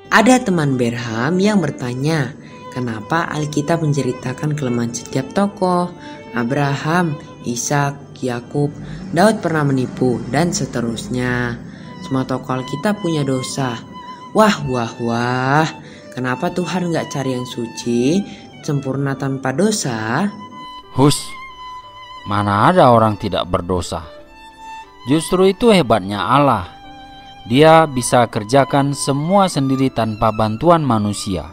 Ada teman Berham yang bertanya, kenapa Alkitab menceritakan kelemahan setiap tokoh? Abraham, Ishak, Yakub, Daud pernah menipu, dan seterusnya. Semua tokoh Alkitab punya dosa. Wah, kenapa Tuhan gak cari yang suci, sempurna tanpa dosa? Hus, mana ada orang tidak berdosa? Justru itu hebatnya Allah. Dia bisa kerjakan semua sendiri tanpa bantuan manusia.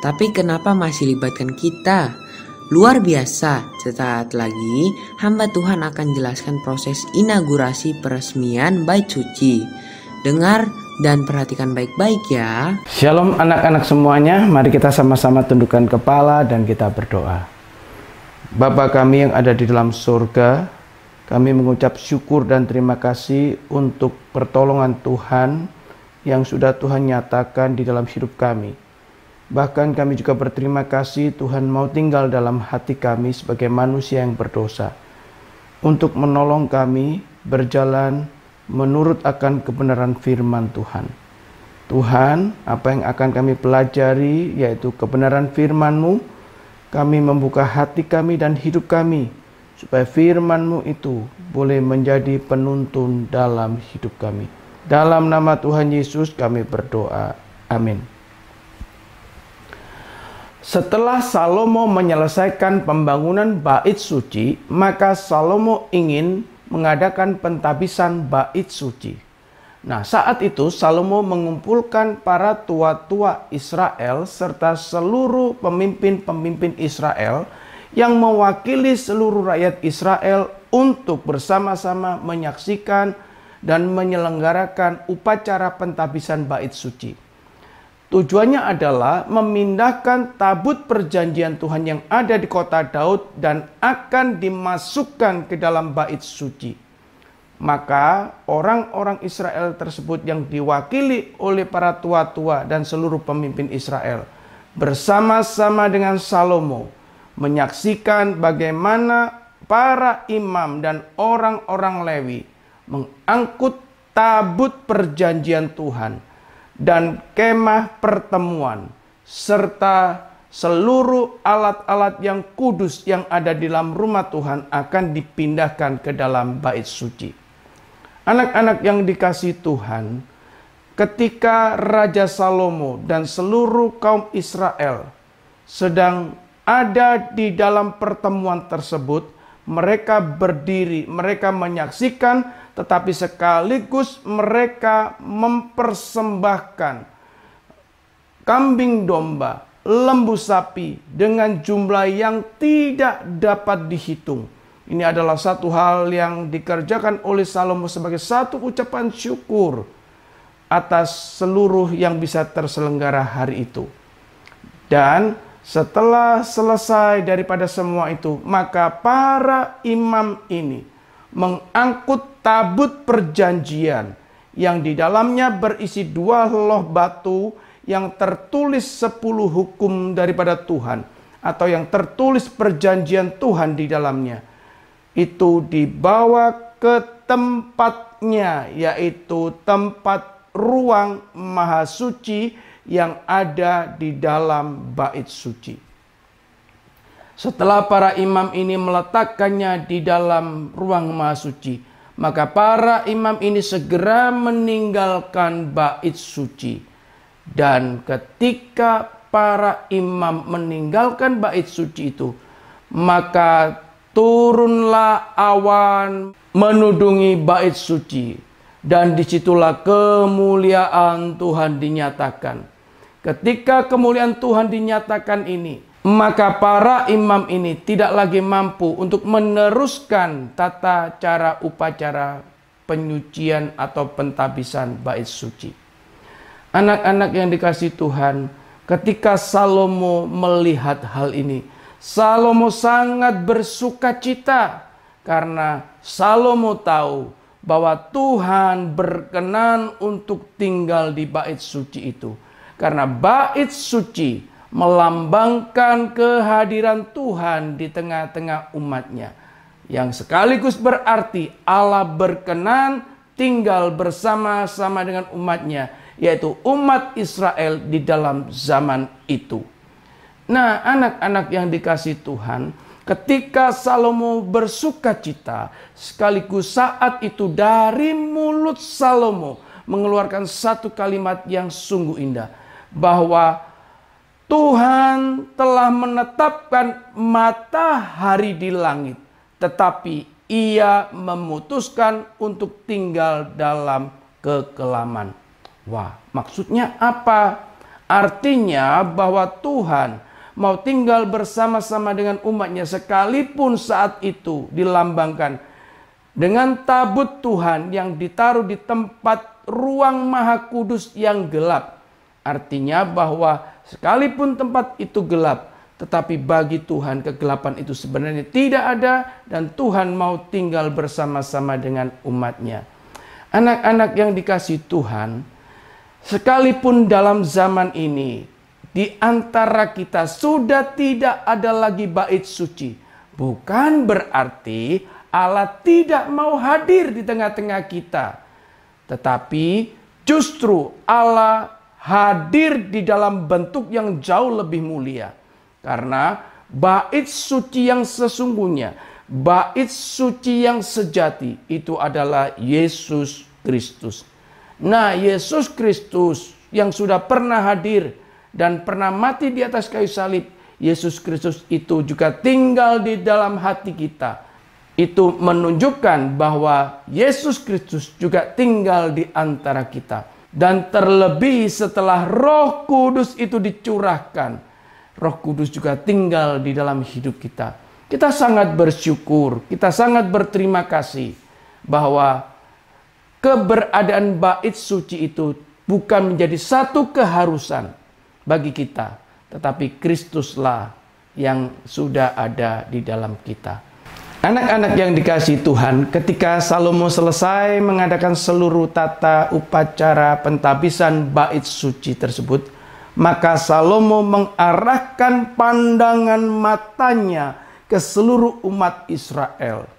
Tapi kenapa masih libatkan kita? Luar biasa, sesaat lagi hamba Tuhan akan jelaskan proses inaugurasi peresmian Bait Suci. Dengar dan perhatikan baik-baik ya. Shalom anak-anak semuanya, mari kita sama-sama tundukkan kepala dan kita berdoa. Bapa kami yang ada di dalam surga, kami mengucap syukur dan terima kasih untuk pertolongan Tuhan yang sudah Tuhan nyatakan di dalam hidup kami. Bahkan kami juga berterima kasih Tuhan mau tinggal dalam hati kami sebagai manusia yang berdosa, untuk menolong kami berjalan menurut akan kebenaran firman Tuhan. Tuhan, apa yang akan kami pelajari yaitu kebenaran firman-Mu, kami membuka hati kami dan hidup kami, supaya firman-Mu itu boleh menjadi penuntun dalam hidup kami. Dalam nama Tuhan Yesus kami berdoa. Amin. Setelah Salomo menyelesaikan pembangunan Bait Suci, maka Salomo ingin mengadakan pentabisan Bait Suci. Nah, saat itu Salomo mengumpulkan para tua-tua Israel serta seluruh pemimpin-pemimpin Israel yang mewakili seluruh rakyat Israel untuk bersama-sama menyaksikan dan menyelenggarakan upacara pentabisan Bait Suci. Tujuannya adalah memindahkan tabut perjanjian Tuhan yang ada di kota Daud dan akan dimasukkan ke dalam Bait Suci. Maka orang-orang Israel tersebut yang diwakili oleh para tua-tua dan seluruh pemimpin Israel bersama-sama dengan Salomo menyaksikan bagaimana para imam dan orang-orang Lewi mengangkut tabut perjanjian Tuhan dan kemah pertemuan serta seluruh alat-alat yang kudus yang ada di dalam rumah Tuhan akan dipindahkan ke dalam Bait Suci. Anak-anak yang dikasihi Tuhan, ketika Raja Salomo dan seluruh kaum Israel sedang ada di dalam pertemuan tersebut, mereka berdiri, mereka menyaksikan, tetapi sekaligus mereka mempersembahkan kambing domba, lembu sapi dengan jumlah yang tidak dapat dihitung. Ini adalah satu hal yang dikerjakan oleh Salomo sebagai satu ucapan syukur atas seluruh yang bisa terselenggara hari itu. Dan setelah selesai daripada semua itu, maka para imam ini mengangkut tabut perjanjian yang di dalamnya berisi 2 loh batu yang tertulis 10 hukum daripada Tuhan, atau yang tertulis perjanjian Tuhan di dalamnya. Itu dibawa ke tempatnya, yaitu tempat ruang maha suci yang ada di dalam Bait Suci. Setelah para imam ini meletakkannya di dalam ruang maha suci, maka para imam ini segera meninggalkan Bait Suci. Dan ketika para imam meninggalkan Bait Suci itu, maka turunlah awan menudungi Bait Suci, dan disitulah kemuliaan Tuhan dinyatakan. Ketika kemuliaan Tuhan dinyatakan ini, maka para imam ini tidak lagi mampu untuk meneruskan tata cara upacara penyucian atau pentabisan Bait Suci. Anak-anak yang dikasihi Tuhan, ketika Salomo melihat hal ini, Salomo sangat bersukacita karena Salomo tahu bahwa Tuhan berkenan untuk tinggal di Bait Suci itu. Karena Bait Suci melambangkan kehadiran Tuhan di tengah-tengah umatnya. Yang sekaligus berarti Allah berkenan tinggal bersama-sama dengan umatnya yaitu umat Israel di dalam zaman itu. Nah, anak-anak yang dikasihi Tuhan, ketika Salomo bersukacita, sekaligus saat itu dari mulut Salomo mengeluarkan satu kalimat yang sungguh indah, bahwa Tuhan telah menetapkan matahari di langit, tetapi Ia memutuskan untuk tinggal dalam kekelaman. Wah, maksudnya apa? Artinya bahwa Tuhan mau tinggal bersama-sama dengan umatnya, sekalipun saat itu dilambangkan dengan tabut Tuhan yang ditaruh di tempat ruang maha kudus yang gelap. Artinya bahwa sekalipun tempat itu gelap, tetapi bagi Tuhan kegelapan itu sebenarnya tidak ada, dan Tuhan mau tinggal bersama-sama dengan umatnya. Anak-anak yang dikasihi Tuhan, sekalipun dalam zaman ini di antara kita sudah tidak ada lagi bait suci, bukan berarti Allah tidak mau hadir di tengah-tengah kita. Tetapi justru Allah hadir di dalam bentuk yang jauh lebih mulia. Karena bait suci yang sesungguhnya, bait suci yang sejati itu adalah Yesus Kristus. Nah, Yesus Kristus yang sudah pernah hadir dan pernah mati di atas kayu salib, Yesus Kristus itu juga tinggal di dalam hati kita. Itu menunjukkan bahwa Yesus Kristus juga tinggal di antara kita. Dan terlebih setelah Roh Kudus itu dicurahkan, Roh Kudus juga tinggal di dalam hidup kita. Kita sangat bersyukur, kita sangat berterima kasih bahwa keberadaan bait suci itu bukan menjadi satu keharusan bagi kita, tetapi Kristuslah yang sudah ada di dalam kita. Anak-anak yang dikasihi Tuhan, ketika Salomo selesai mengadakan seluruh tata upacara pentabisan bait suci tersebut, maka Salomo mengarahkan pandangan matanya ke seluruh umat Israel.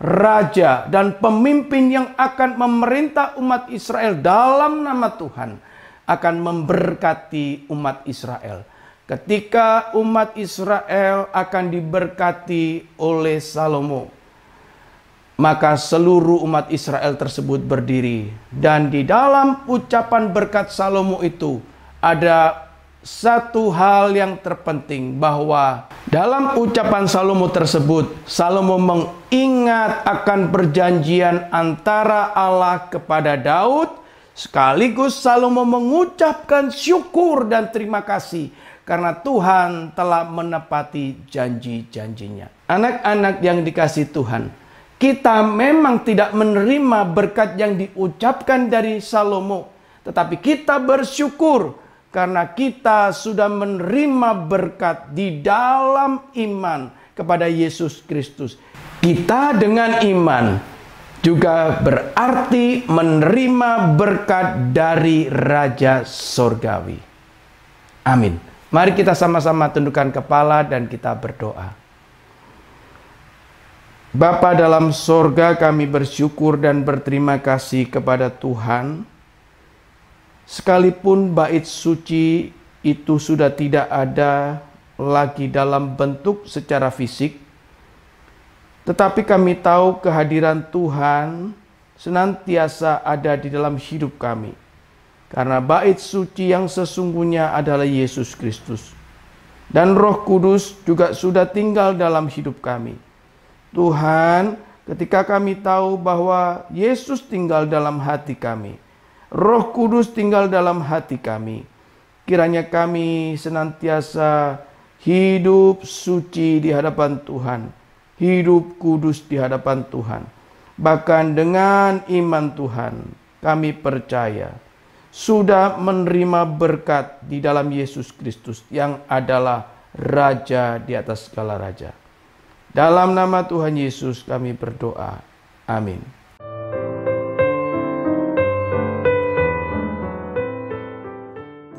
Raja dan pemimpin yang akan memerintah umat Israel dalam nama Tuhan akan memberkati umat Israel. Ketika umat Israel akan diberkati oleh Salomo, maka seluruh umat Israel tersebut berdiri. Dan di dalam ucapan berkat Salomo itu ada satu hal yang terpenting, bahwa dalam ucapan Salomo tersebut, Salomo mengingat akan perjanjian antara Allah kepada Daud. Sekaligus Salomo mengucapkan syukur dan terima kasih karena Tuhan telah menepati janji-janjinya. Anak-anak yang dikasihi Tuhan, kita memang tidak menerima berkat yang diucapkan dari Salomo, tetapi kita bersyukur karena kita sudah menerima berkat di dalam iman kepada Yesus Kristus. Kita dengan iman juga berarti menerima berkat dari Raja Sorgawi. Amin. Mari kita sama-sama tundukkan kepala dan kita berdoa. Bapa dalam sorga, kami bersyukur dan berterima kasih kepada Tuhan. Sekalipun bait suci itu sudah tidak ada lagi dalam bentuk secara fisik, tetapi kami tahu kehadiran Tuhan senantiasa ada di dalam hidup kami. Karena bait suci yang sesungguhnya adalah Yesus Kristus. Dan Roh Kudus juga sudah tinggal dalam hidup kami. Tuhan, ketika kami tahu bahwa Yesus tinggal dalam hati kami, Roh Kudus tinggal dalam hati kami, kiranya kami senantiasa hidup suci di hadapan Tuhan, hidup kudus di hadapan Tuhan. Bahkan dengan iman Tuhan, kami percaya sudah menerima berkat di dalam Yesus Kristus yang adalah Raja di atas segala raja. Dalam nama Tuhan Yesus kami berdoa. Amin.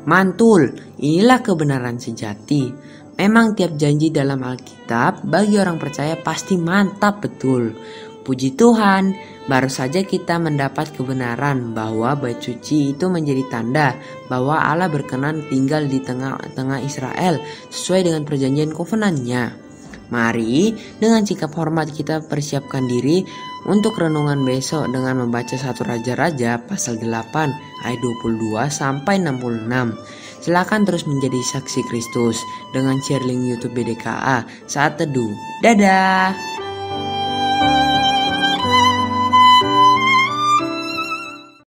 Mantul, inilah kebenaran sejati. Memang tiap janji dalam Alkitab bagi orang percaya pasti mantap betul. Puji Tuhan, Baru saja kita mendapat kebenaran bahwa bait suci itu menjadi tanda bahwa Allah berkenan tinggal di tengah-tengah Israel sesuai dengan perjanjian kovenannya. Mari dengan sikap hormat kita persiapkan diri untuk renungan besok dengan membaca 1 Raja-Raja pasal 8 ayat 22 sampai 66. Silakan terus menjadi saksi Kristus dengan share link YouTube BDKA saat teduh. Dadah.